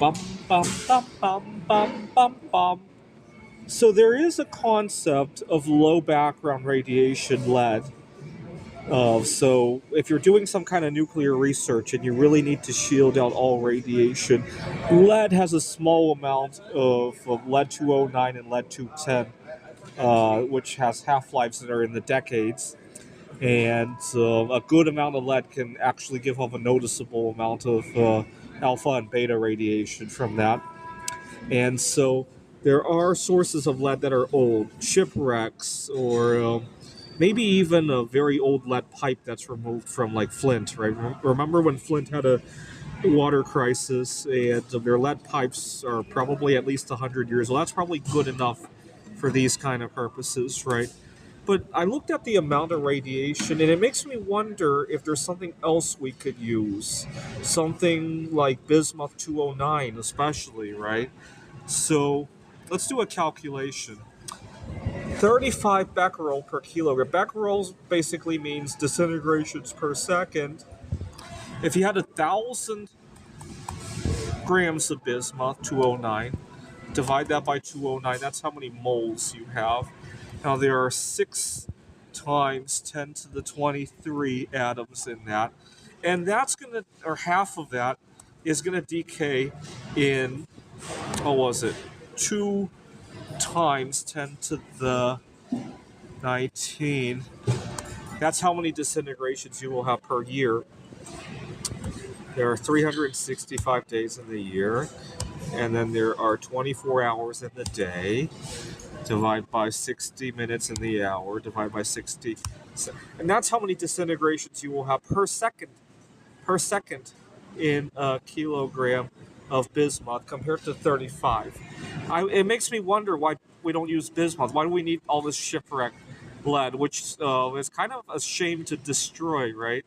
Bum, bum, bum, bum, bum, bum, bum. So there is a concept of low background radiation lead. So if you're doing some kind of nuclear research and you really need to shield out all radiation, lead has a small amount of lead 209 and lead 210, which has half-lives that are in the decades. And a good amount of lead can actually give off a noticeable amount of alpha and beta radiation from that. And so there are sources of lead that are old, shipwrecks, or maybe even a very old lead pipe that's removed from like Flint, right? Remember when Flint had a water crisis and their lead pipes are probably at least 100 years old. That's probably good enough for these kind of purposes, right? But I looked at the amount of radiation and it makes me wonder if there's something else we could use. Something like bismuth 209 especially, right? So let's do a calculation. 35 becquerel per kilogram. Becquerels basically means disintegrations per second. If you had 1,000 grams of bismuth, 209, divide that by 209, that's how many moles you have. Now there are 6 times 10 to the 23 atoms in that. And that's going to, or half of that, is going to decay in, what was it, 2 times 10 to the 19. That's how many disintegrations you will have per year. There are 365 days in the year, and then there are 24 hours in the day. Divide by 60 minutes in the hour, divide by 60. And that's how many disintegrations you will have per second in a kilogram of bismuth compared to 35. It makes me wonder why we don't use bismuth. Why do we need all this shipwreck lead, which is kind of a shame to destroy, right?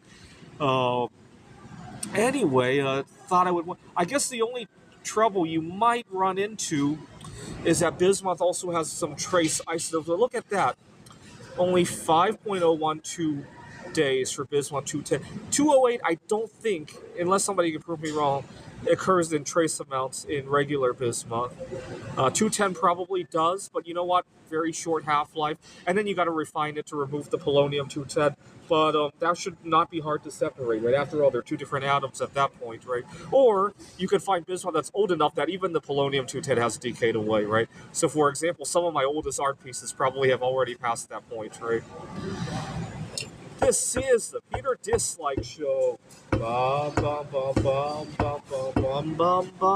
Anyway, thought I would. I guess the only trouble you might run into is that bismuth also has some trace isotopes. But look at that. Only 5.012 days for bismuth 210. 208, I don't think, unless somebody can prove me wrong, occurs in trace amounts in regular bismuth. 210 probably does, but you know what? Very short half-life. And then you got to refine it to remove the polonium 210. But that should not be hard to separate, right? After all, they're two different atoms at that point, right? Or you could find bismuth that's old enough that even the polonium 210 has decayed away, right? So, for example, some of my oldest art pieces probably have already passed that point, right? This is the Peter Dislike Show. Bum, bum, bum, bum, bum, bum, bum, bum, bum.